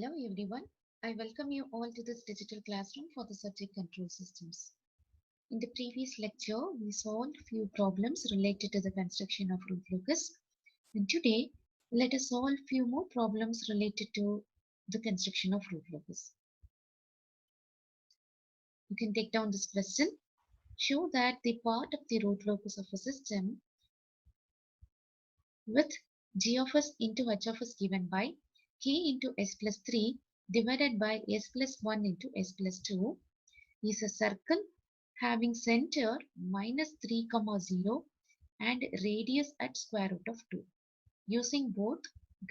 Hello everyone. I welcome you all to this digital classroom for the subject control systems. In the previous lecture, we solved few problems related to the construction of root locus. And today, let us solve few more problems related to the construction of root locus. You can take down this question. Show that the part of the root locus of a system with g of s into h of s given by k into s plus 3 divided by s plus 1 into s plus 2 is a circle having center minus 3, 0 and radius at square root of 2 using both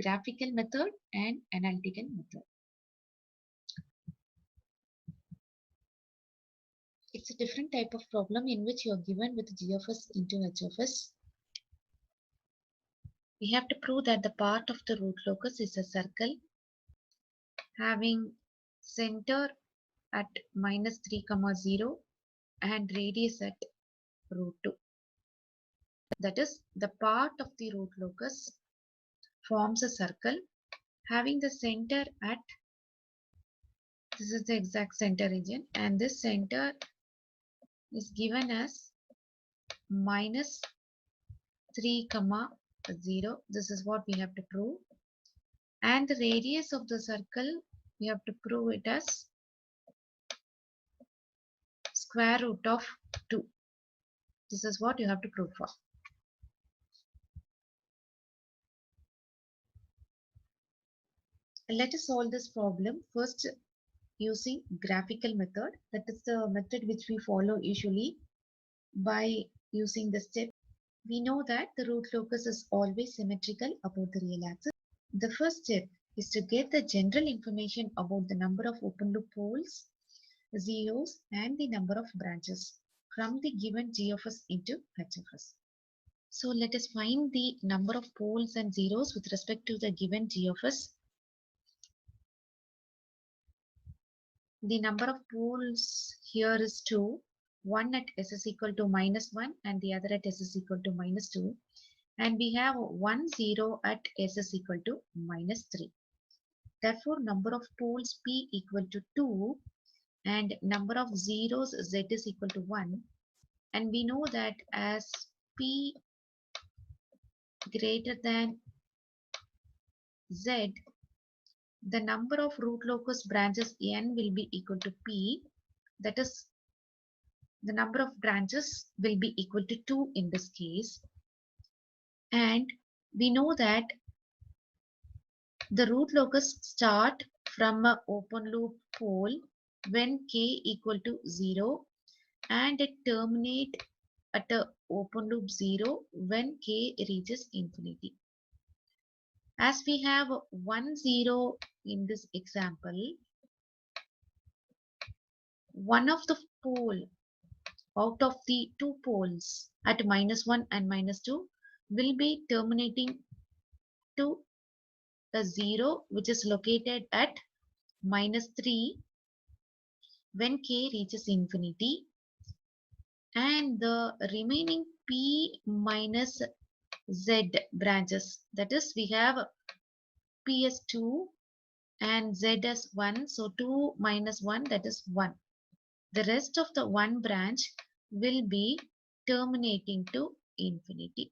graphical method and analytical method. It's a different type of problem in which you are given with g of s into h of s. We have to prove that the part of the root locus is a circle having center at minus 3, 0 and radius at root 2. That is, the part of the root locus forms a circle having the center at, this is the exact center region, and this center is given as minus 3, 0. This is what we have to prove. And the radius of the circle, we have to prove it as square root of 2. This is what you have to prove for. Let us solve this problem first using graphical method. That is the method which we follow usually by using the step. We know that the root locus is always symmetrical about the real axis. The first step is to get the general information about the number of open loop poles, zeros and the number of branches from the given g of s into h of s. So let us find the number of poles and zeros with respect to the given g of s. The number of poles here is 2. One at s is equal to minus 1 and the other at s is equal to minus 2. And we have 1 0 at s is equal to minus 3. Therefore, number of poles p equal to 2 and number of zeros z is equal to 1. And we know that as p greater than z, the number of root locus branches n will be equal to p. That is, the number of branches will be equal to 2 in this case. And we know that the root locus start from an open loop pole when k equal to 0 and it terminate at a open loop 0 when k reaches infinity. As we have 1 0 in this example, one of the pole out of the two poles at minus 1 and minus 2 will be terminating to a 0 which is located at minus 3 when k reaches infinity, and the remaining p minus z branches, that is, we have p as 2 and z as 1, so 2 minus 1, that is 1. The rest of the 1 branch will be terminating to infinity.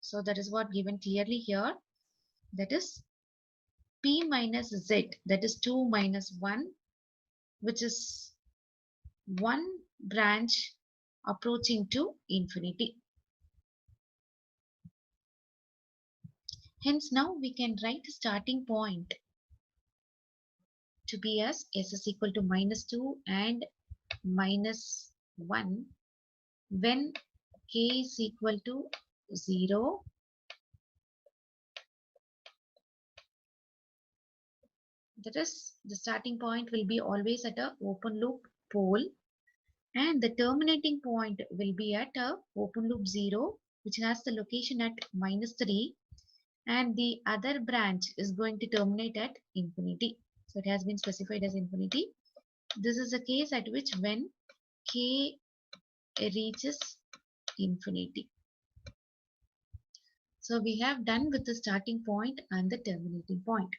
So that is what given clearly here, that is p minus z, that is 2 minus 1, which is 1 branch approaching to infinity. Hence now we can write the starting point to be as s is equal to minus 2 and minus 1 when k is equal to 0 that is, the starting point will be always at a open loop pole and the terminating point will be at a open loop 0 which has the location at minus 3, and the other branch is going to terminate at infinity. So it has been specified as infinity. This is a case at which when k reaches infinity. So we have done with the starting point and the terminating point.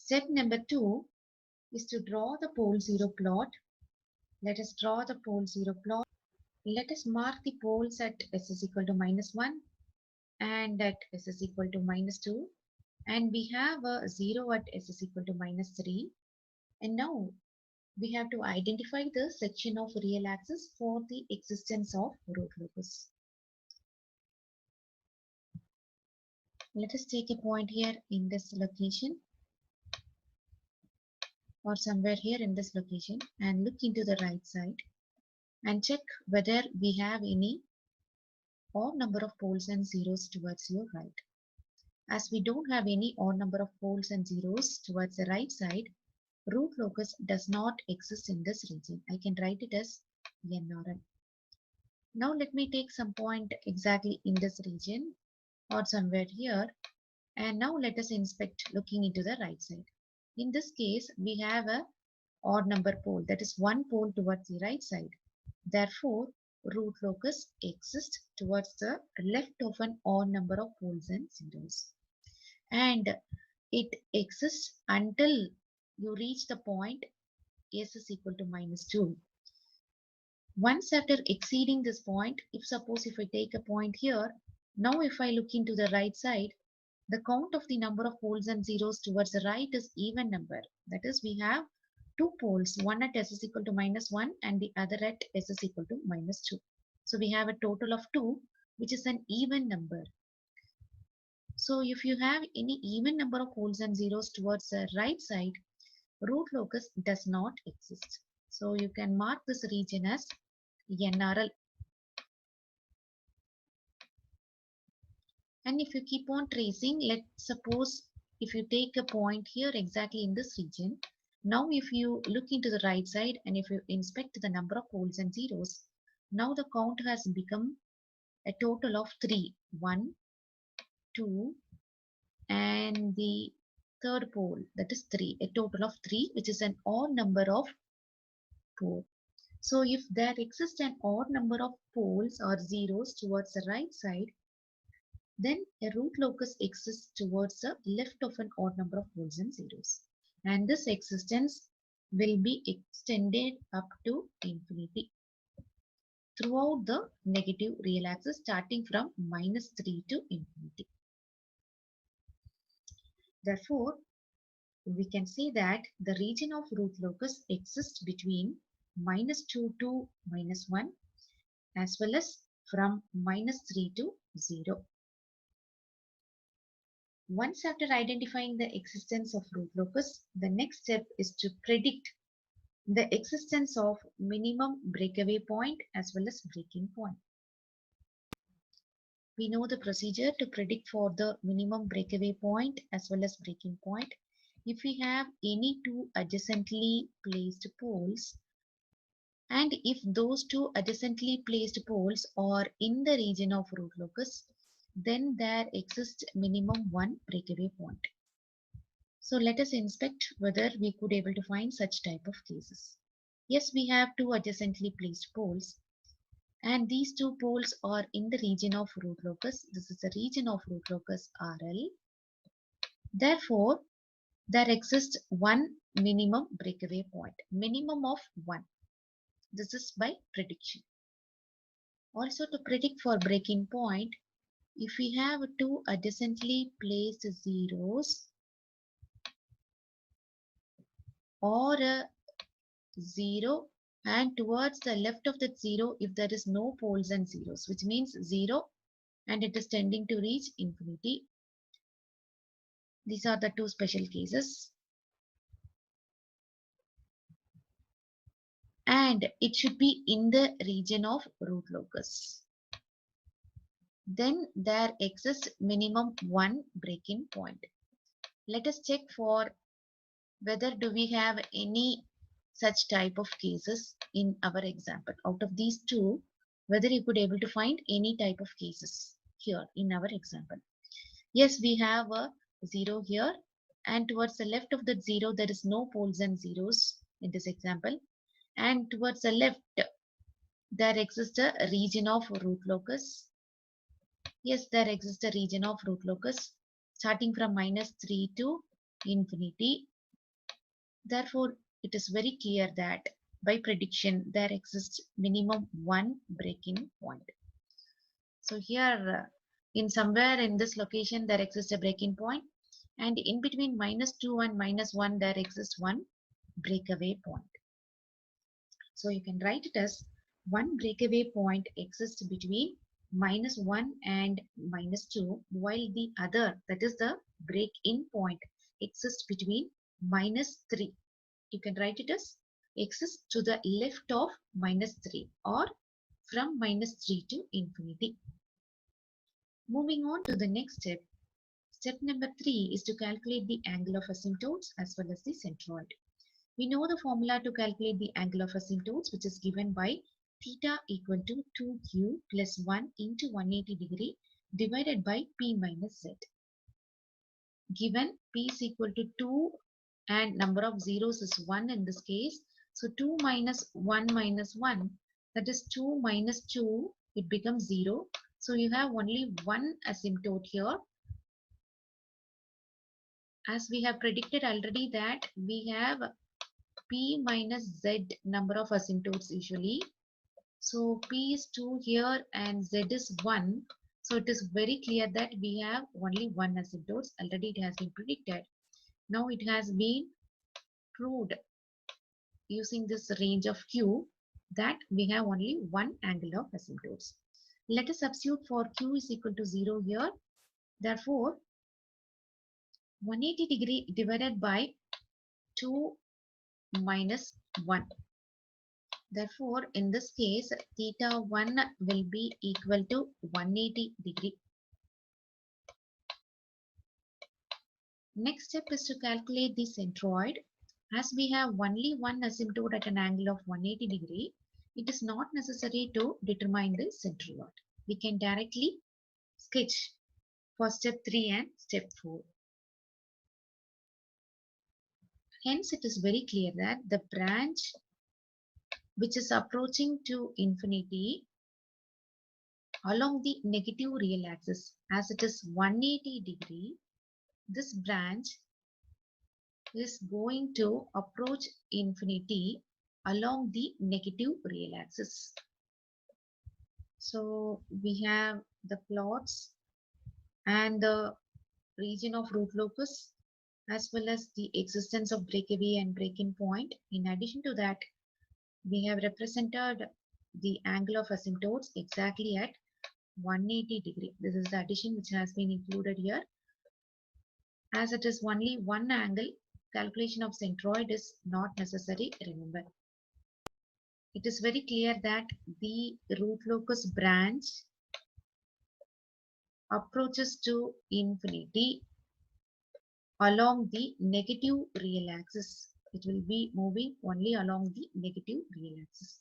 Step number 2 is to draw the pole 0 plot. Let us draw the pole 0 plot. Let us mark the poles at s is equal to -1 and at s is equal to -2, and we have a 0 at s is equal to -3. And now we have to identify the section of real axis for the existence of root locus. Let us take a point here in this location or somewhere here in this location and look into the right side and check whether we have any odd number of poles and zeros towards your right. As we don't have any odd number of poles and zeros towards the right side, root locus does not exist in this region. I can write it as NRL. Now let me take some point exactly in this region or somewhere here, and now let us inspect looking into the right side. In this case, we have a odd number pole, that is one pole towards the right side. Therefore, root locus exists towards the left of an odd number of poles and zeros. And it exists until you reach the point s is equal to -2. Once after exceeding this point, if I take a point here, now if I look into the right side, the count of the number of poles and zeros towards the right is even number. That is, we have two poles, one at s is equal to -1 and the other at s is equal to -2. So we have a total of 2, which is an even number. So if you have any even number of poles and zeros towards the right side, root locus does not exist. So you can mark this region as NRL. And if you keep on tracing, let's suppose if you take a point here exactly in this region, now if you look into the right side and if you inspect the number of poles and zeros, now the count has become a total of 3. 1, 2, and the third pole, that is 3. A total of 3, which is an odd number of poles. So if there exists an odd number of poles or zeros towards the right side, then a root locus exists towards the left of an odd number of poles and zeros. And this existence will be extended up to infinity throughout the negative real axis, starting from -3 to infinity. Therefore, we can say that the region of root locus exists between -2 to -1 as well as from -3 to 0. Once after identifying the existence of root locus, the next step is to predict the existence of minimum breakaway point as well as breaking point. We know the procedure to predict for the minimum breakaway point as well as breaking point. If we have any two adjacently placed poles, and if those two adjacently placed poles are in the region of root locus, then there exists minimum one breakaway point. So let us inspect whether we could able to find such type of cases. Yes, we have two adjacently placed poles, and these two poles are in the region of root locus. This is the region of root locus RL. Therefore, there exists one minimum breakaway point, minimum of 1. This is by prediction. Also, to predict for breaking point, if we have two adjacently placed zeros or a 0, and towards the left of that 0 if there is no poles and zeros, which means 0 and it is tending to reach infinity. These are the two special cases. And it should be in the region of root locus. Then there exists minimum one break-in point. Let us check for whether do we have any such type of cases in our example. Out of these two, whether you could able to find any type of cases here in our example. Yes, we have a 0 here, and towards the left of that 0 there is no poles and zeros in this example, and towards the left there exists a region of root locus. Yes, there exists a region of root locus starting from -3 to infinity. Therefore, it is very clear that by prediction there exists minimum one break-in point. So here in somewhere in this location there exists a break-in point, and in between -2 and -1 there exists one breakaway point. So you can write it as one breakaway point exists between -1 and -2, while the other, that is the break-in point, exists between -3. You can write it as exists to the left of -3 or from -3 to infinity. Moving on to the next step. Step number 3 is to calculate the angle of asymptotes as well as the centroid. We know the formula to calculate the angle of asymptotes, which is given by theta equal to 2q plus 1 into 180 degree divided by p minus z. Given p is equal to 2 and number of zeros is 1 in this case. So 2 minus 1 minus 1, that is 2 minus 2, it becomes 0. So you have only one asymptote here. As we have predicted already that we have p minus z number of asymptotes usually. So p is 2 here and z is 1. So it is very clear that we have only one asymptote. Already it has been predicted. Now it has been proved using this range of q that we have only one angle of asymptotes. Let us substitute for q is equal to 0 here. Therefore, 180 degree divided by 2 minus 1. Therefore, in this case, theta 1 will be equal to 180 degree. Next step is to calculate the centroid. As we have only one asymptote at an angle of 180 degree, it is not necessary to determine the centroid. We can directly sketch for step 3 and step 4. Hence, it is very clear that the branch which is approaching to infinity along the negative real axis, as it is 180 degree, this branch is going to approach infinity along the negative real axis. So we have the plots and the region of root locus as well as the existence of breakaway and break-in point. In addition to that, we have represented the angle of asymptotes exactly at 180 degree. This is the addition which has been included here. As it is only one angle, calculation of centroid is not necessary, remember. It is very clear that the root locus branch approaches to infinity along the negative real axis. It will be moving only along the negative real axis.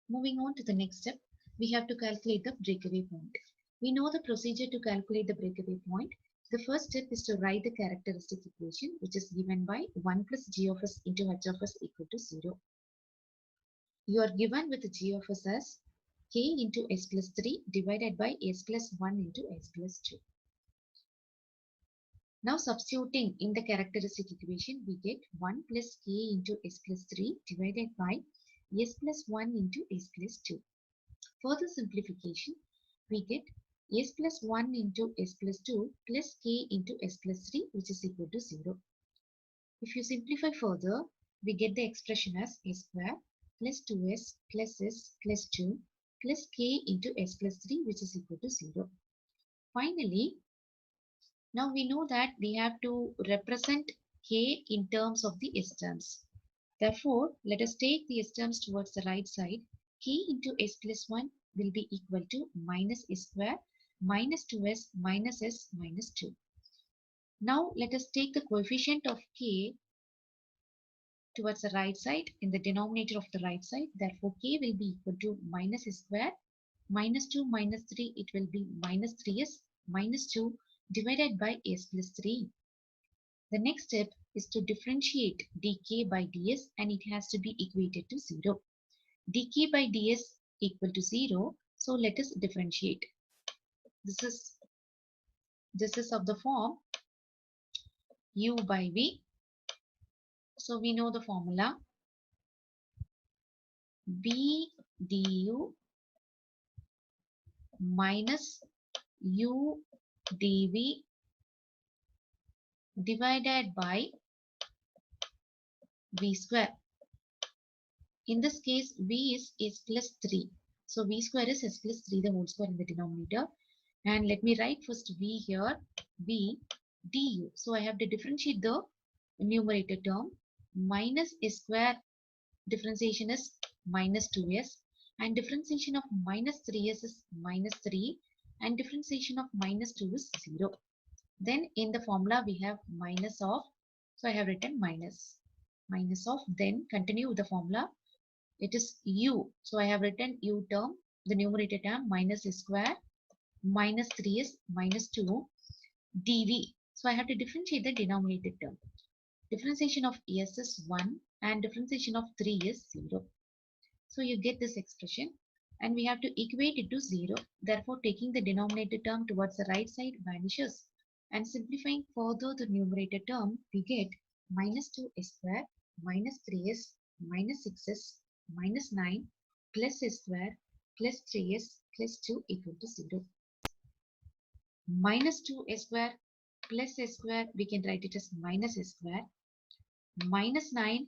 Moving on to the next step, we have to calculate the breakaway point. We know the procedure to calculate the breakaway point. The first step is to write the characteristic equation, which is given by 1 plus g of s into h of s equal to 0. You are given with g of s as k into s plus 3 divided by s plus 1 into s plus 2. Now substituting in the characteristic equation, we get 1 plus k into s plus 3 divided by s plus 1 into s plus 2. Further simplification, we get s plus 1 into s plus 2 plus k into s plus 3, which is equal to 0. If you simplify further, we get the expression as s square plus 2s plus s plus 2 plus k into s plus 3, which is equal to 0. Finally, now we know that we have to represent k in terms of the s terms. Therefore, let us take the s terms towards the right side. K into s plus 1 will be equal to minus s square minus 2s minus s minus 2. Now let us take the coefficient of k towards the right side in the denominator of the right side. Therefore, k will be equal to minus s square minus 2 minus 3. It will be minus 3s minus 2 divided by s plus 3. The next step is to differentiate dk by ds, and it has to be equated to 0. dk by ds equal to 0. So let us differentiate. This is of the form u by v. So we know the formula v du minus u dv divided by v square. In this case, v is s plus 3. So v square is s plus 3, the whole square in the denominator. And let me write first v here, v du. So I have to differentiate the numerator term. Minus s square differentiation is minus 2s. And differentiation of minus 3s is minus 3. And differentiation of minus 2 is 0. Then in the formula we have minus of, so I have written minus of, then continue with the formula, it is u. So I have written u term, the numerator term, minus s square, minus 3 is minus 2 dv. So I have to differentiate the denominator term. Differentiation of s is 1 and differentiation of 3 is 0. So you get this expression and we have to equate it to 0. Therefore, taking the denominator term towards the right side vanishes. And simplifying further the numerator term, we get minus 2s square minus 3s minus 6s minus 9 plus s square plus 3s plus 2 equal to 0. Minus 2s square plus s square, we can write it as minus s square. Minus 9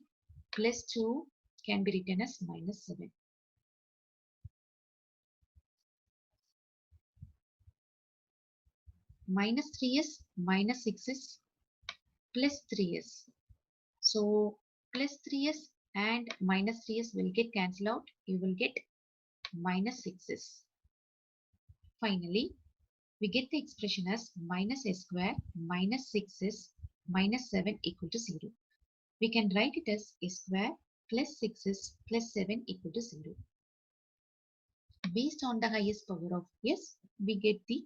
plus 2 can be written as minus 7. Minus 3s minus 6s plus 3s. So plus 3s and minus 3s will get cancelled out. You will get minus 6s. Finally, we get the expression as minus s square minus 6s minus 7 equal to 0. We can write it as s square plus 6s plus 7 equal to 0. Based on the highest power of s, we get the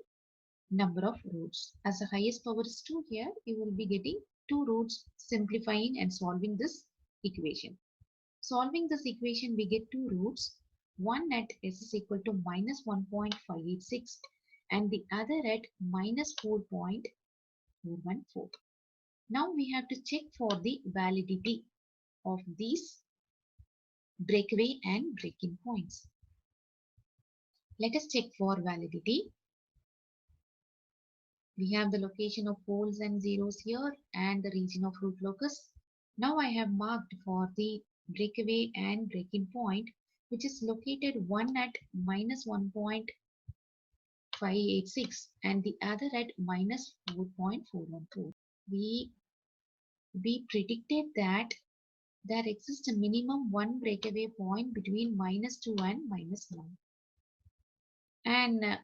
number of roots. As the highest power is 2 here, you will be getting 2 roots, simplifying and solving this equation. Solving this equation, we get 2 roots. One at s is equal to minus 1.586 and the other at minus 4.414. Now we have to check for the validity of these breakaway and break-in points. Let us check for validity. We have the location of poles and zeros here and the region of root locus. Now I have marked for the breakaway and break-in point, which is located one at minus 1.586 and the other at minus 4.414. We predicted that there exists a minimum one breakaway point between minus 2 and minus 1. And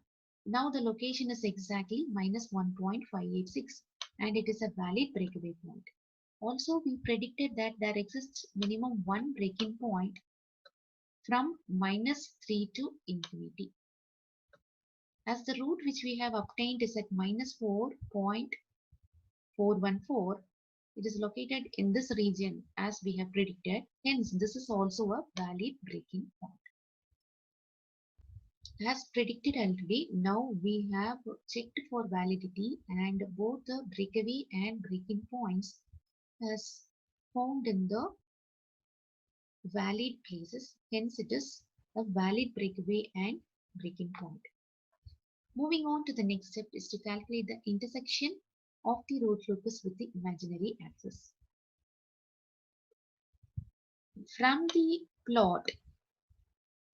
now the location is exactly minus 1.586 and it is a valid breakaway point. Also, we predicted that there exists minimum one breaking point from minus 3 to infinity. As the root which we have obtained is at minus 4.414, it is located in this region as we have predicted. Hence, this is also a valid breaking point. As predicted already, now we have checked for validity and both the breakaway and breaking points as found in the valid places. Hence, it is a valid breakaway and breaking point. Moving on to the next step is to calculate the intersection of the root locus with the imaginary axis. From the plot,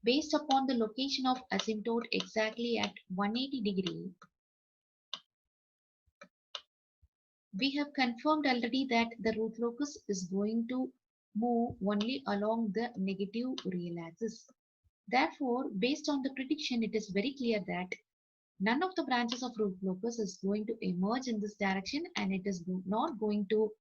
based upon the location of asymptote exactly at 180 degree, we have confirmed already that the root locus is going to move only along the negative real axis. Therefore, based on the prediction, it is very clear that none of the branches of root locus is going to emerge in this direction and it is not going to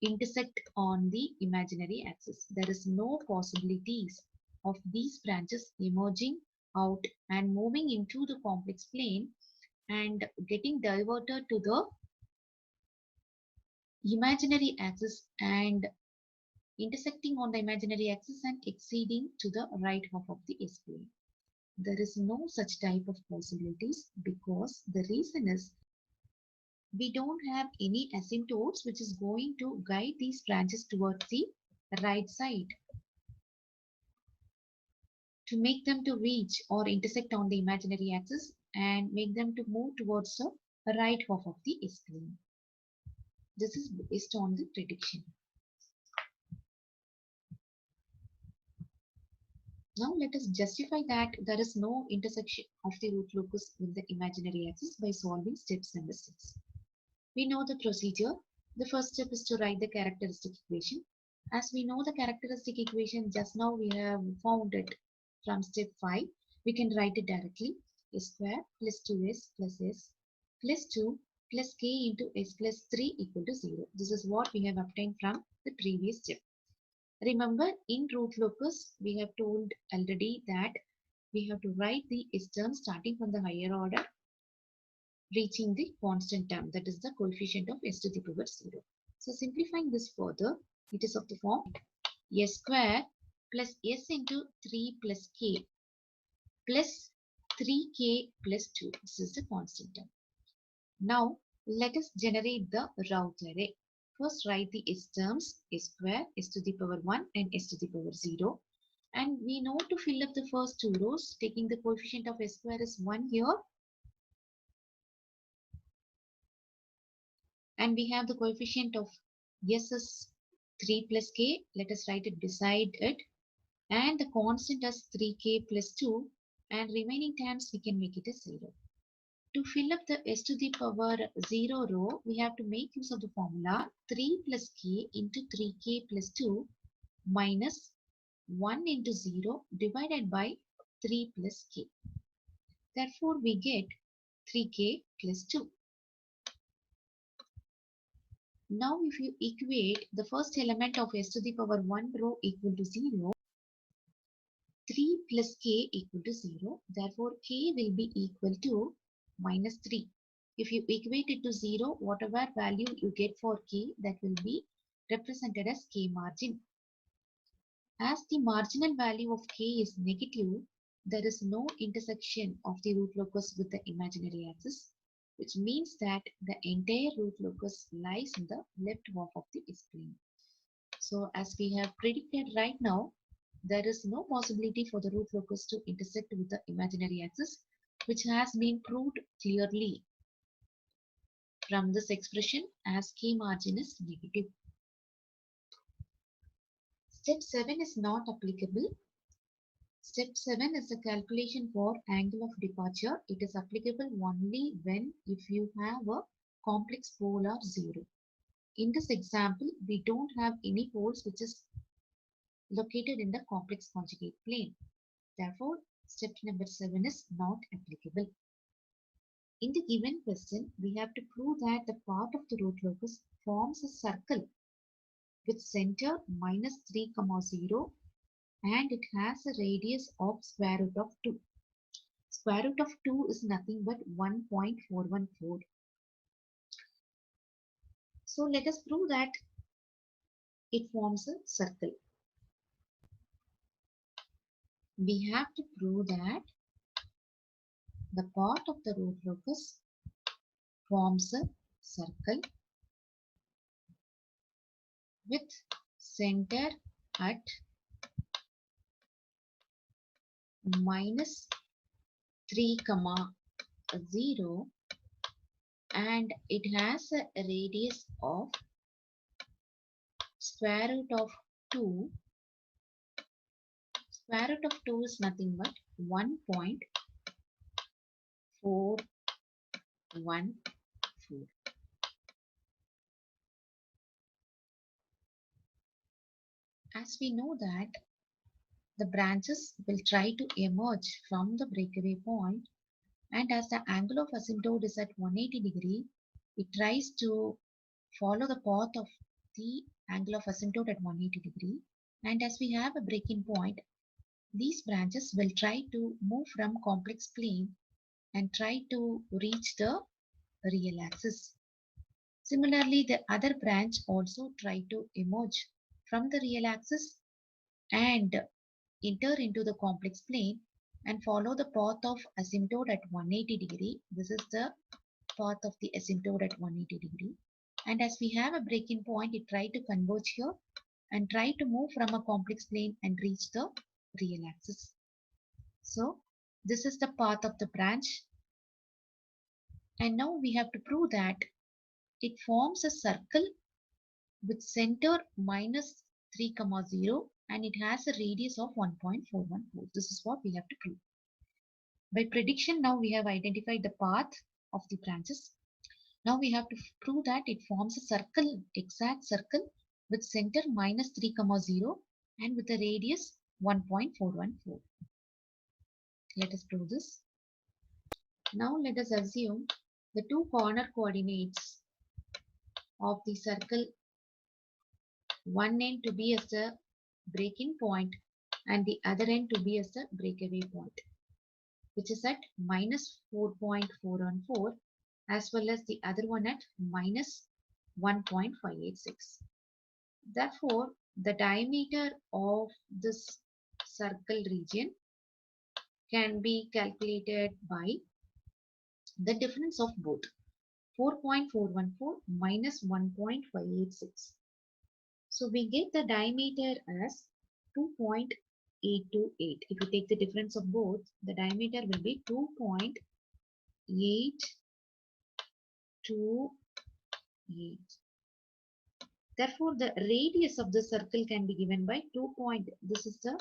intersect on the imaginary axis. There is no possibilities of these branches emerging out and moving into the complex plane and getting diverted to the imaginary axis and intersecting on the imaginary axis and exceeding to the right half of the S-plane. There is no such type of possibilities because the reason is we don't have any asymptotes which is going to guide these branches towards the right side to make them to reach or intersect on the imaginary axis and make them to move towards the right half of the S-plane. This is based on the prediction. Now let us justify that there is no intersection of the root locus with the imaginary axis by solving steps number 6. We know the procedure. The first step is to write the characteristic equation. As we know the characteristic equation, just now we have found it from step 5. We can write it directly. S square plus 2s plus s plus 2 plus k into s plus 3 equal to 0. This is what we have obtained from the previous step. Remember, in root locus, we have told already that we have to write the s term starting from the higher order, reaching the constant term, that is the coefficient of s to the power 0. So simplifying this further, it is of the form s square plus s into 3 plus k plus 3k plus 2. This is the constant term. Now let us generate the root array. First write the s terms, s square, s to the power 1 and s to the power 0. And we know to fill up the first two rows, taking the coefficient of s square is 1 here. And we have the coefficient of s is 3 plus k. Let us write it beside it. And the constant is 3k plus 2. And remaining terms we can make it as 0. To fill up the s to the power 0 row, we have to make use of the formula 3 plus k into 3k plus 2 minus 1 into 0 divided by 3 plus k. Therefore, we get 3k plus 2. Now, if you equate the first element of s to the power 1 row equal to 0, 3 plus k equal to 0. Therefore, k will be equal to minus 3. If you equate it to 0, whatever value you get for k, that will be represented as k margin. As the marginal value of k is negative, there is no intersection of the root locus with the imaginary axis, which means that the entire root locus lies in the left half of the S-plane. So as we have predicted right now, there is no possibility for the root locus to intersect with the imaginary axis, which has been proved clearly from this expression as k margin is negative. Step 7 is not applicable. Step 7 is a calculation for angle of departure. It is applicable only when if you have a complex pole or 0. In this example, we don't have any poles which is located in the complex conjugate plane. Therefore, step number 7 is not applicable. In the given question, we have to prove that the part of the root locus forms a circle with center minus 3, 0 and it has a radius of square root of 2. Square root of 2 is nothing but 1.414. So let us prove that it forms a circle. We have to prove that the part of the root locus forms a circle with center at minus 3, 0 and it has a radius of square root of 2. Square root of 2 is nothing but 1.414. As we know that the branches will try to emerge from the breakaway point, and as the angle of asymptote is at 180 degree, it tries to follow the path of the angle of asymptote at 180 degree. And as we have a break-in point, these branches will try to move from complex plane and try to reach the real axis. Similarly, the other branch also try to emerge from the real axis and enter into the complex plane and follow the path of asymptote at 180 degree. This is the path of the asymptote at 180 degree. And as we have a breaking point, it try to converge here and try to move from a complex plane and reach the real axis. So this is the path of the branch. And now we have to prove that it forms a circle with center minus 3, 0 and it has a radius of 1.414. This is what we have to prove. By prediction, now we have identified the path of the branches. Now we have to prove that it forms a circle, exact circle with center minus 3, 0 and with a radius 1.414. Let us prove this. Now let us assume the two corner coordinates of the circle, one end to be as a breaking point and the other end to be as a breakaway point, which is at minus 4.414 as well as the other one at minus 1.586. Therefore, the diameter of this circle region can be calculated by the difference of both 4.414 minus 1.586. So we get the diameter as 2.828. If you take the difference of both, the diameter will be 2.828. Therefore, the radius of the circle can be given by 2. This is the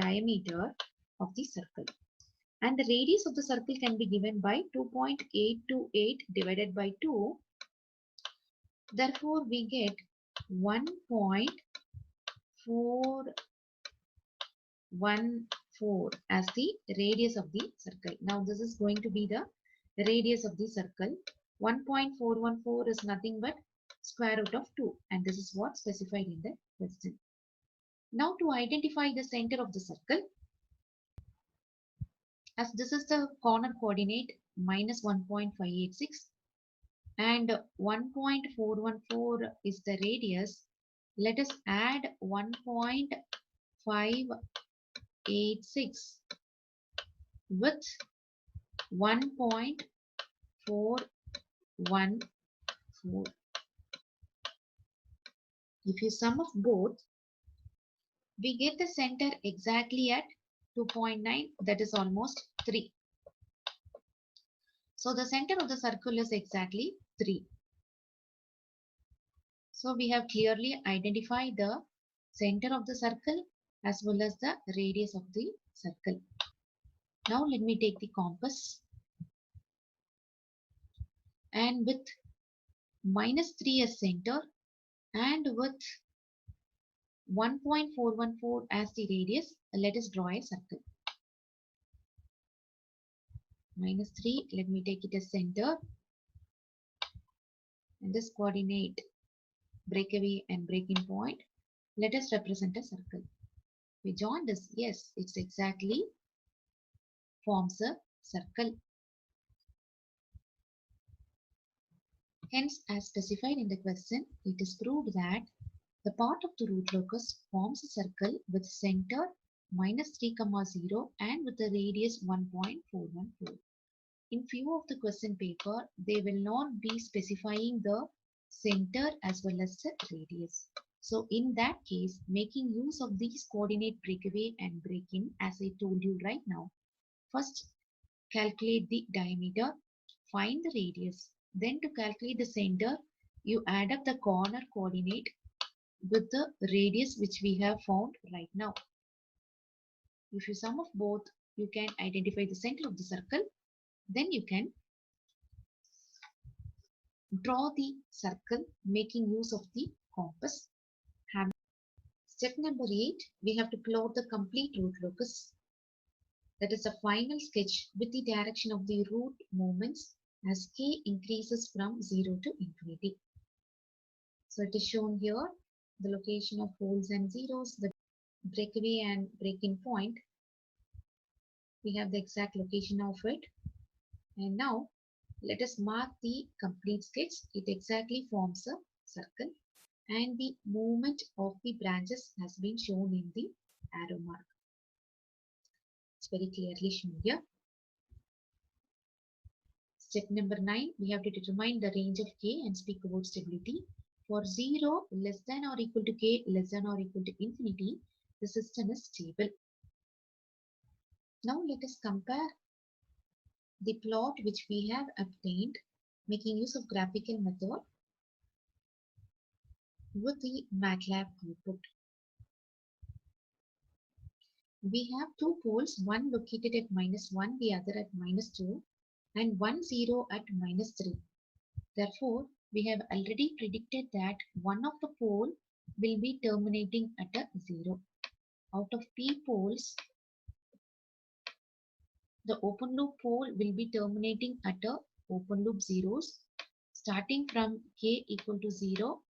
diameter of the circle. And the radius of the circle can be given by 2.828 divided by 2. Therefore, we get 1.414 as the radius of the circle. Now, this is going to be the radius of the circle. 1.414 is nothing but square root of 2, and this is what specified in the question. Now, to identify the center of the circle, as this is the corner coordinate minus 1.586 and 1.414 is the radius, let us add 1.586 with 1.414. If you sum of both, we get the center exactly at 2.9, that is almost 3. So the center of the circle is exactly 3. So we have clearly identified the center of the circle as well as the radius of the circle. Now let me take the compass, and with minus 3 as center and with 1.414 as the radius, let us draw a circle. Minus 3, let me take it as center, and this coordinate breakaway and breaking point, let us represent a circle. We join this, yes, it's exactly forms a circle. Hence, as specified in the question, it is proved that the part of the root locus forms a circle with center minus 3, 0 and with the radius 1.414. In few of the question paper, they will not be specifying the center as well as the radius. So in that case, making use of these coordinate breakaway and break-in, as I told you right now, first calculate the diameter, find the radius. Then to calculate the center, you add up the corner coordinate with the radius which we have found right now. If you sum of both, you can identify the center of the circle. Then you can draw the circle making use of the compass. Step number 8, we have to plot the complete root locus. That is a final sketch with the direction of the root movements as k increases from 0 to infinity. So it is shown here, the location of poles and zeros, the breakaway and break-in point. We have the exact location of it. And now let us mark the complete sketch. It exactly forms a circle and the movement of the branches has been shown in the arrow mark. It's very clearly shown here. Step number 9, we have to determine the range of k and speak about stability. For 0 less than or equal to k less than or equal to infinity, the system is stable. Now let us compare the plot which we have obtained making use of graphical method with the MATLAB output. We have two poles, one located at -1, the other at -2, and 1, 0 at -3. Therefore, we have already predicted that one of the pole will be terminating at a 0. Out of p poles, the open loop pole will be terminating at a open loop zeros starting from k equal to 0,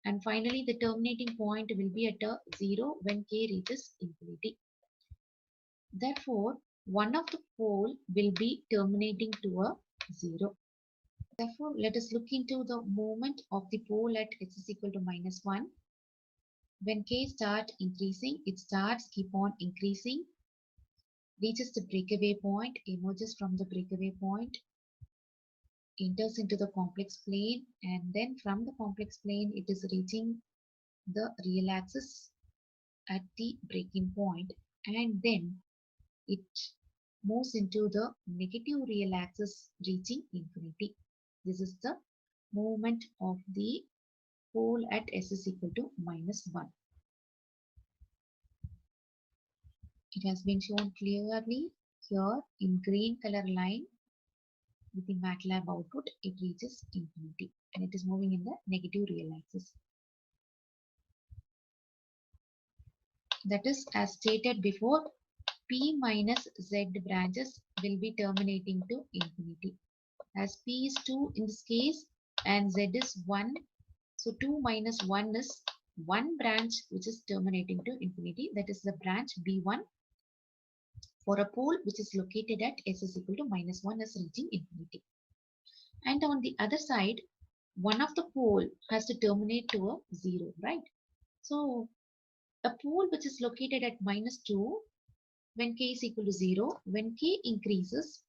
and finally the terminating point will be at a 0 when k reaches infinity. Therefore, one of the pole will be terminating to a 0. Therefore, let us look into the movement of the pole at x is equal to -1. When k starts increasing, it starts keep on increasing, reaches the breakaway point, emerges from the breakaway point, enters into the complex plane, and then from the complex plane it is reaching the real axis at the breaking point, and then it moves into the negative real axis reaching infinity. This is the movement of the pole at s is equal to -1. It has been shown clearly here in green color line with the MATLAB output. It reaches infinity and it is moving in the negative real axis. That is, as stated before, p minus z branches will be terminating to infinity. As p is 2 in this case and z is 1, so 2 minus 1 is one branch which is terminating to infinity. That is the branch b1 for a pole which is located at s is equal to -1 is reaching infinity. And on the other side, one of the pole has to terminate to a 0, right? So a pole which is located at -2 when k is equal to 0, when k increases,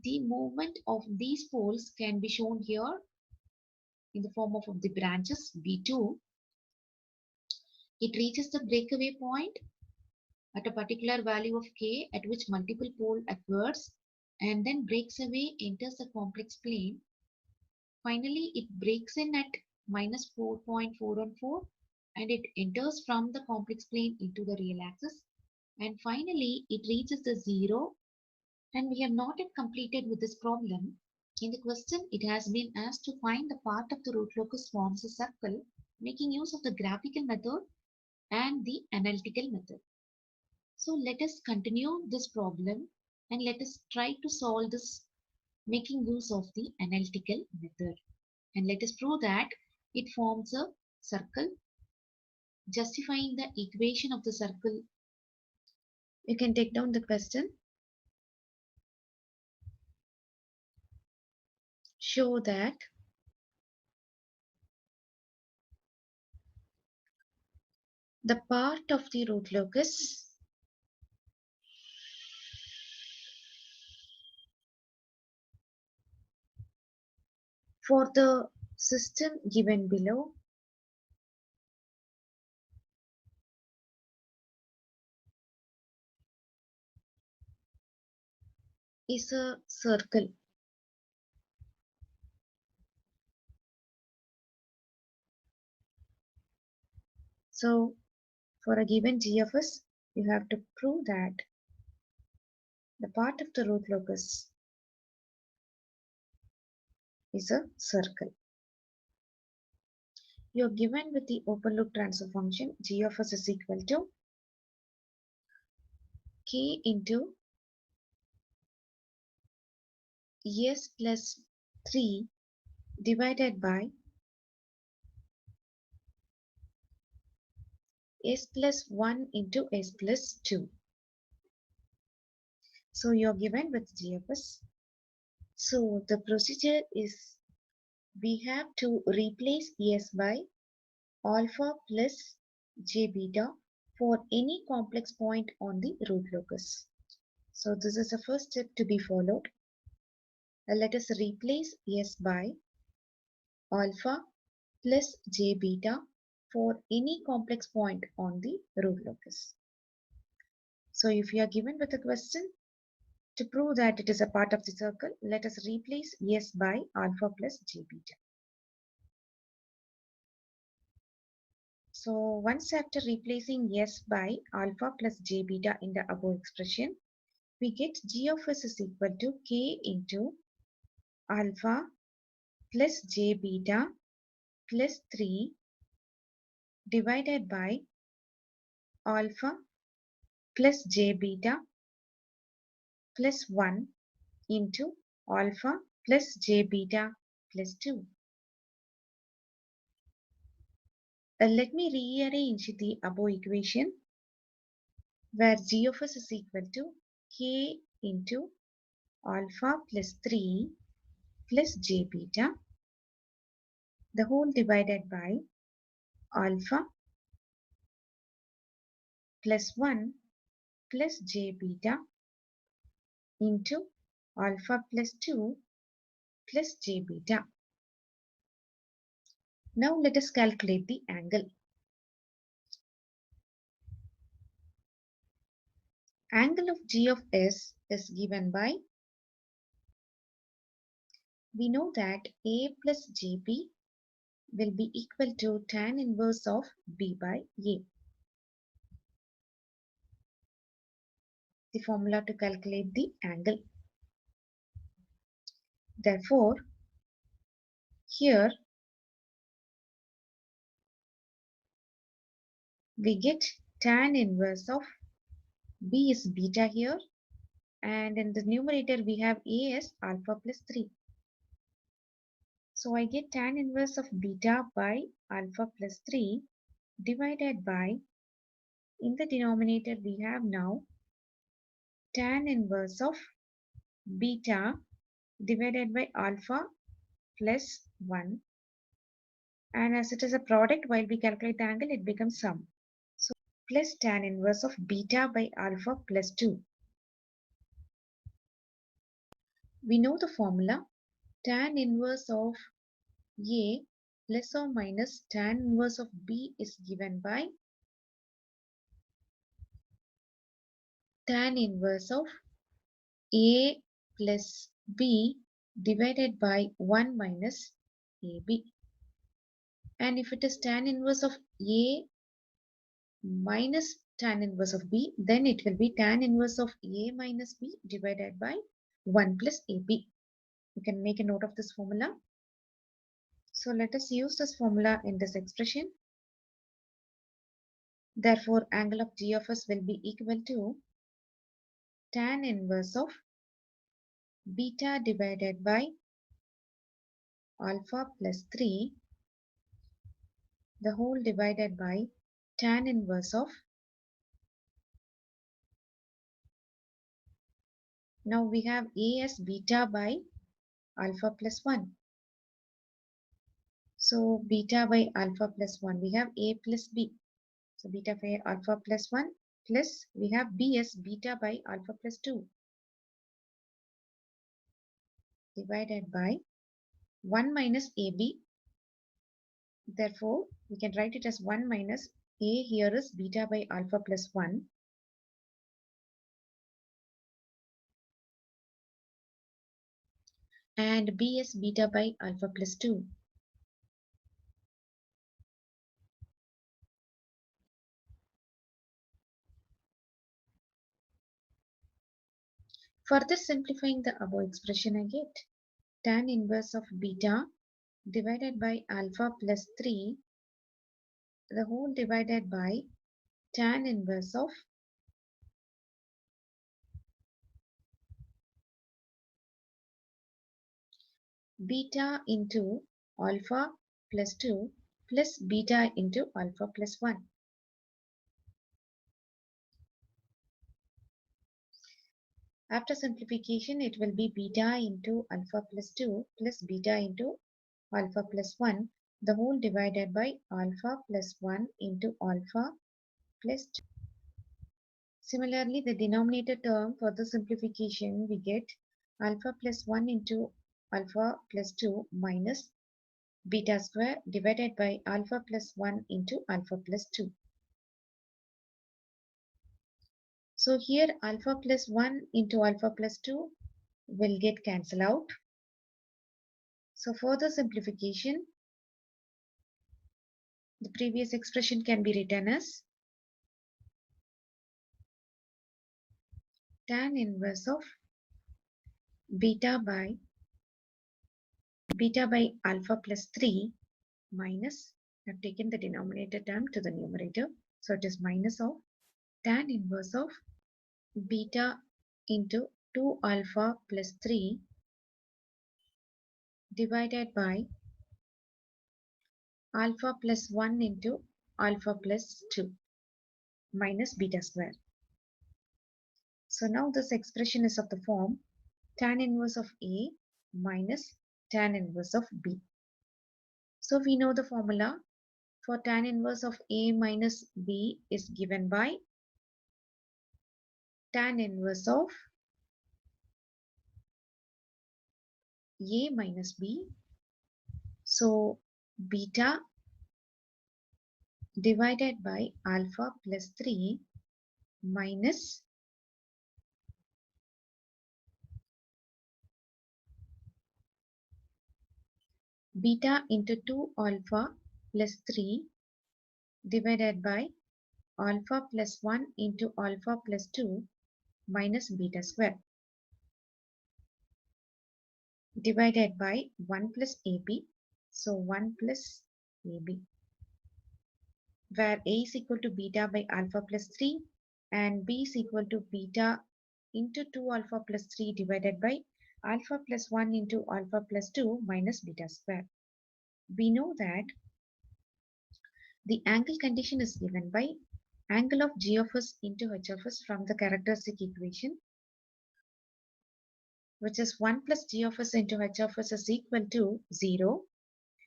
the movement of these poles can be shown here in the form of the branches b2. It reaches the breakaway point at a particular value of k at which multiple pole occurs and then breaks away, enters the complex plane. Finally, it breaks in at -4.414 and it enters from the complex plane into the real axis, and finally it reaches the 0. And we have not yet completed with this problem. In the question, it has been asked to find the part of the root locus forms a circle making use of the graphical method and the analytical method. So let us continue this problem and let us try to solve this making use of the analytical method. And let us prove that it forms a circle. Justifying the equation of the circle, you can take down the question. Show that the part of the root locus for the system given below is a circle. So for a given g of s, you have to prove that the part of the root locus is a circle. You are given with the open loop transfer function g of s is equal to k into s plus 3 divided by s plus 1 into s plus 2. So you are given with g of s. So the procedure is we have to replace s by alpha plus j beta for any complex point on the root locus. So this is the first step to be followed. Let us replace S by alpha plus j beta for any complex point on the root locus. So if you are given with a question, to prove that it is a part of the circle, let us replace S by alpha plus j beta. So once after replacing S by alpha plus j beta in the above expression, we get g of s is equal to k into alpha plus j beta plus 3 divided by alpha plus j beta plus 1 into alpha plus j beta plus 2. Let me rearrange the above equation where g of s is equal to k into alpha plus 3 plus j beta the whole divided by alpha plus 1 plus j beta into alpha plus 2 plus j beta. Now let us calculate the angle. Angle of g of s is given by, we know that a plus jb will be equal to tan inverse of b by a. The formula to calculate the angle. Therefore, here we get tan inverse of b is beta here, and in the numerator we have a as alpha plus 3. So I get tan inverse of beta by alpha plus 3 divided by, in the denominator we have now tan inverse of beta divided by alpha plus 1, and as it is a product, while we calculate the angle it becomes sum. So plus tan inverse of beta by alpha plus 2. We know the formula, tan inverse of a plus or minus tan inverse of b is given by tan inverse of a plus b divided by 1 minus ab. And if it is tan inverse of a minus tan inverse of b, then it will be tan inverse of a minus b divided by 1 plus ab. You can make a note of this formula. So let us use this formula in this expression. Therefore, angle of g of s will be equal to tan inverse of beta divided by alpha plus 3 the whole divided by tan inverse of, now we have a as beta by alpha plus 1. So beta by alpha plus 1, we have a plus b. So beta by alpha plus 1 plus we have b as beta by alpha plus 2 divided by 1 minus ab. Therefore, we can write it as 1 minus a here is beta by alpha plus 1 and b is beta by alpha plus 2. Further simplifying the above expression, I get tan inverse of beta divided by alpha plus 3 the whole divided by tan inverse of beta into alpha plus 2 plus beta into alpha plus 1. After simplification, it will be beta into alpha plus 2 plus beta into alpha plus 1 the whole divided by alpha plus 1 into alpha plus 2. Similarly, the denominator term for the simplification we get alpha plus 1 into alpha plus 2 minus beta square divided by alpha plus 1 into alpha plus 2. So here alpha plus 1 into alpha plus 2 will get cancelled out. So for the simplification, the previous expression can be written as tan inverse of beta by alpha plus 3 minus, I've taken the denominator term to the numerator, so it is minus of tan inverse of beta into 2 alpha plus 3 divided by alpha plus 1 into alpha plus 2 minus beta square. So now this expression is of the form tan inverse of A minus tan inverse of B. So we know the formula for tan inverse of A minus B is given by tan inverse of A minus B. So beta divided by alpha plus 3 minus beta into 2 alpha plus 3 divided by alpha plus 1 into alpha plus 2 minus beta square divided by 1 plus AB. So 1 plus AB, where A is equal to beta by alpha plus 3 and B is equal to beta into 2 alpha plus 3 divided by alpha plus 1 into alpha plus 2 minus beta square. We know that the angle condition is given by angle of g of s into h of s from the characteristic equation, which is 1 plus g of s into h of s is equal to 0,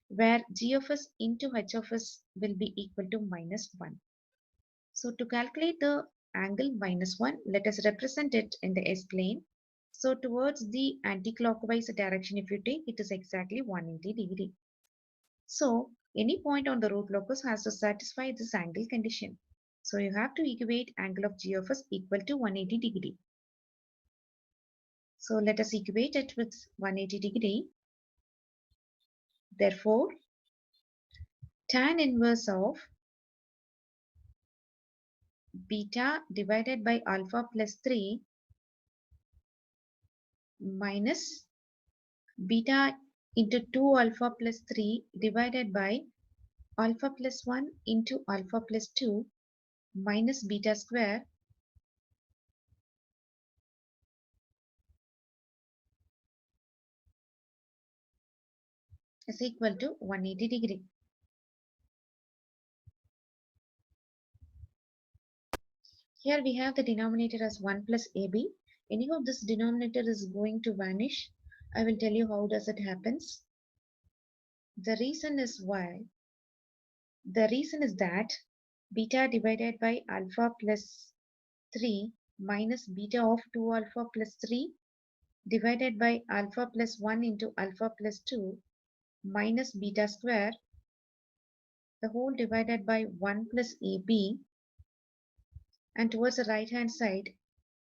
where g of s into h of s will be equal to minus 1. So to calculate the angle minus 1, let us represent it in the S-plane. So towards the anti-clockwise direction, if you take, it is exactly 180 degree. So any point on the root locus has to satisfy this angle condition. So you have to equate angle of g of s equal to 180 degree. So let us equate it with 180 degree. Therefore, tan inverse of beta divided by alpha plus 3 minus beta into 2 alpha plus 3 divided by alpha plus 1 into alpha plus 2 minus beta square is equal to 180 degree. Here we have the denominator as 1 plus AB. Anyhow, this denominator is going to vanish. I will tell you how does it happens. The reason is that beta divided by alpha plus 3 minus beta of 2 alpha plus 3 divided by alpha plus 1 into alpha plus 2 minus beta square, the whole divided by 1 plus AB, and towards the right hand side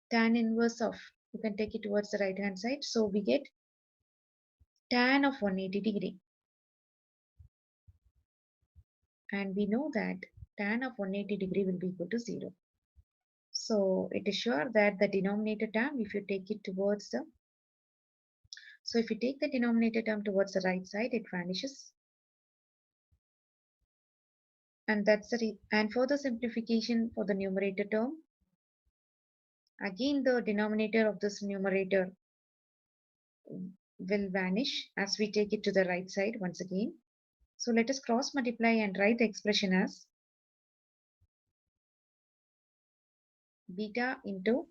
tan inverse of, you can take it towards the right hand side, so we get tan of 180 degree, and we know that tan of 180 degree will be equal to 0. So it is sure that the denominator term, if you take it towards the, so if you take the denominator term towards the right side, it vanishes. And that's the and for the simplification for the numerator term, again the denominator of this numerator will vanish as we take it to the right side once again. So let us cross multiply and write the expression as beta into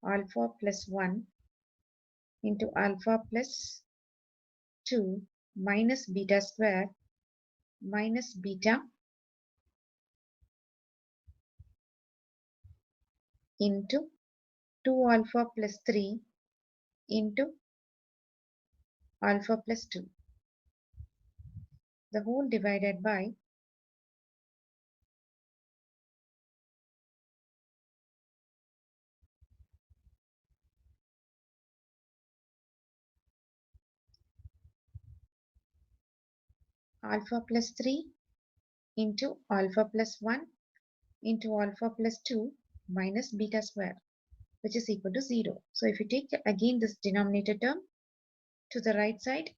alpha plus 1 into alpha plus 2 minus beta square minus beta into 2 alpha plus 3 into alpha plus 2, the whole divided by alpha plus 3 into alpha plus 1 into alpha plus 2 minus beta square, which is equal to 0. So if you take again this denominator term to the right side,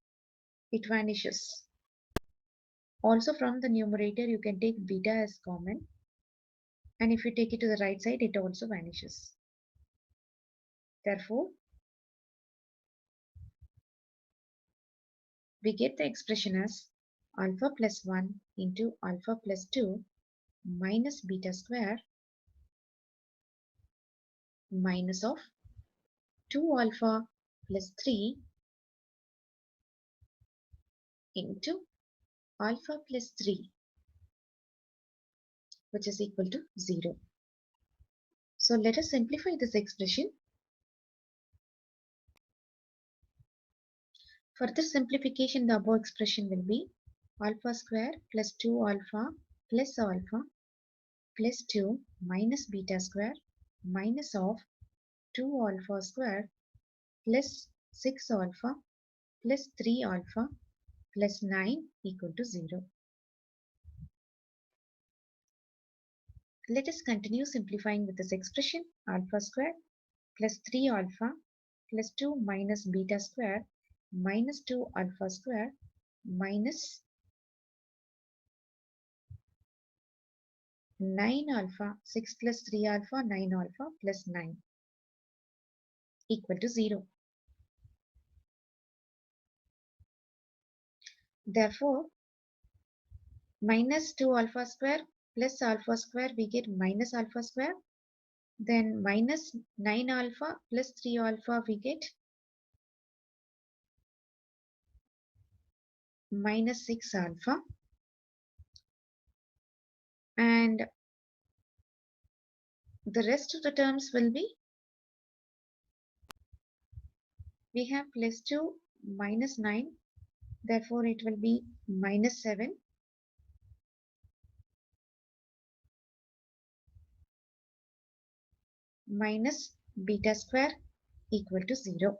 it vanishes. Also from the numerator, you can take beta as common, and if you take it to the right side, it also vanishes. Therefore, we get the expression as alpha plus 1 into alpha plus 2 minus beta square minus of 2 alpha plus 3 into alpha plus 3, which is equal to 0. So let us simplify this expression. For this simplification, the above expression will be alpha square plus 2 alpha plus 2 minus beta square minus of 2 alpha square plus 6 alpha plus 3 alpha plus 9 equal to 0. Let us continue simplifying with this expression. Alpha square plus 3 alpha plus 2 minus beta square minus 2 alpha square minus 9 alpha, 6 plus 3 alpha, 9 alpha plus 9 equal to 0. Therefore, minus 2 alpha square plus alpha square, we get minus alpha square. Then minus 9 alpha plus 3 alpha, we get minus 6 alpha. And the rest of the terms will be, we have plus 2 minus 9. Therefore, it will be minus 7 minus beta square equal to 0.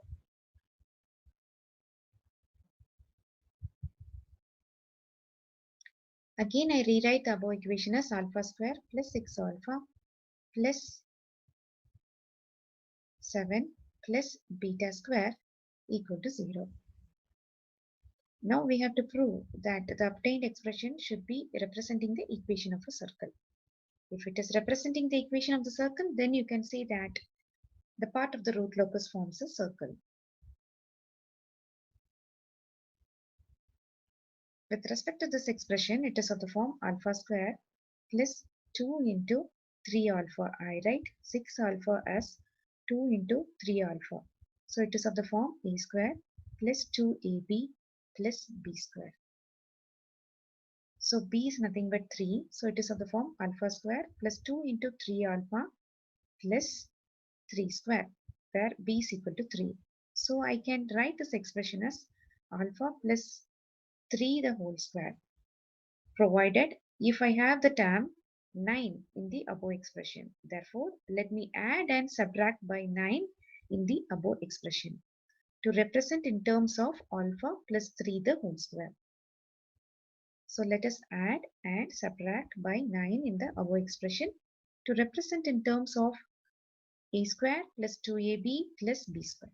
Again, I rewrite the above equation as alpha square plus 6 alpha plus 7 plus beta square equal to 0. Now we have to prove that the obtained expression should be representing the equation of a circle. If it is representing the equation of the circle, then you can say that the part of the root locus forms a circle. With respect to this expression, it is of the form alpha square plus 2 into 3 alpha. I write 6 alpha as 2 into 3 alpha. So it is of the form a square plus 2ab plus b square. So b is nothing but 3. So it is of the form alpha square plus 2 into 3 alpha plus 3 square, where b is equal to 3. So I can write this expression as alpha plus 3 the whole square, provided if I have the term 9 in the above expression. Therefore, let me add and subtract by 9 in the above expression to represent in terms of alpha plus 3 the whole square. So let us add and subtract by 9 in the above expression to represent in terms of a square plus 2ab plus b square.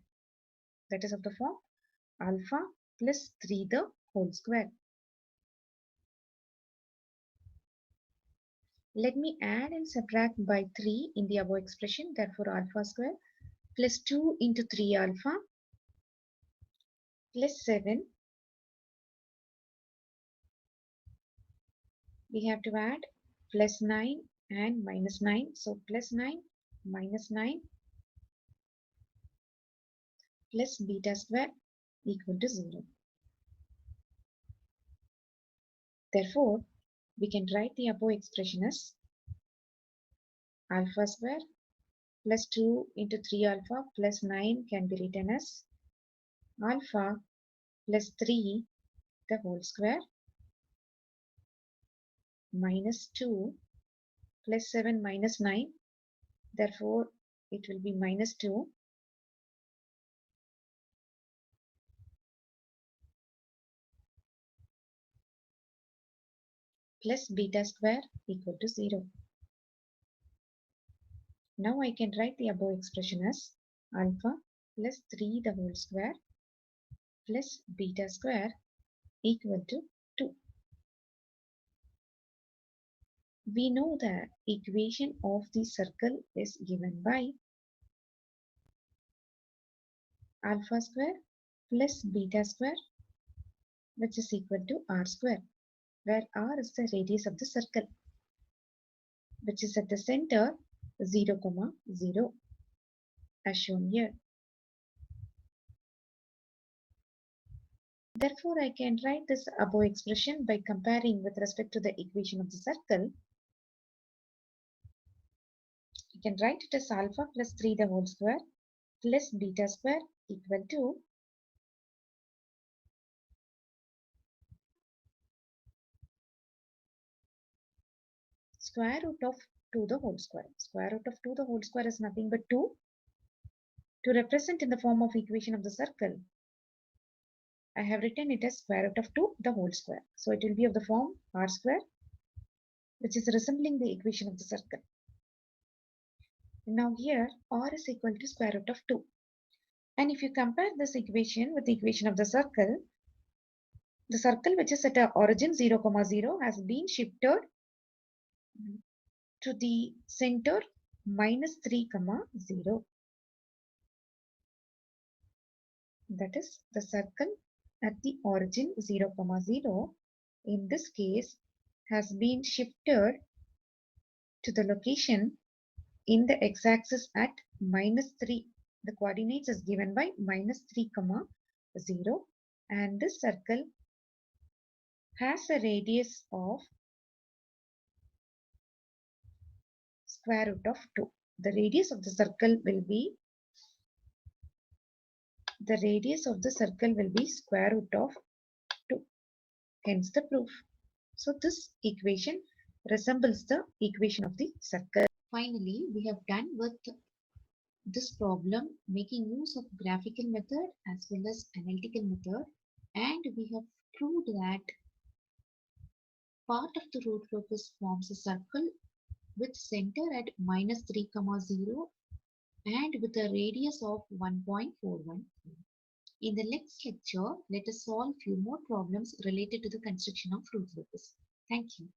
That is of the form alpha plus 3 the whole square. Let me add and subtract by 3 in the above expression. Therefore, alpha square plus 2 into 3 alpha plus 7. We have to add plus 9 and minus 9. So plus 9 minus 9 plus beta square equal to 0. Therefore, we can write the above expression as alpha square plus 2 into 3 alpha plus 9 can be written as alpha plus 3 the whole square minus 2 plus 7 minus 9. Therefore, it will be minus 2 plus beta square equal to 0. Now I can write the above expression as alpha plus 3 the whole square plus beta square equal to 2. We know the equation of the circle is given by alpha square plus beta square, which is equal to r square, where r is the radius of the circle, which is at the center 0, 0 as shown here. Therefore, I can write this above expression by comparing with respect to the equation of the circle. I can write it as alpha plus 3 the whole square plus beta square equal to square root of 2 the whole square. Square root of 2 the whole square is nothing but 2. To represent in the form of equation of the circle, I have written it as square root of 2 the whole square. So it will be of the form r square, which is resembling the equation of the circle. Now here r is equal to square root of 2. And if you compare this equation with the equation of the circle which is at a origin 0, 0 has been shifted to the center minus 3, 0. That is the circle at the origin 0, 0 in this case has been shifted to the location in the x-axis at minus 3. The coordinates is given by minus 3, 0, and this circle has a radius of square root of 2. The radius of the circle will be square root of 2. Hence the proof. So this equation resembles the equation of the circle. Finally, we have done with this problem making use of graphical method as well as analytical method, and we have proved that part of the root locus forms a circle with center at minus 3, 0 and with a radius of 1.41. In the next lecture, let us solve few more problems related to the construction of root locus. Thank you.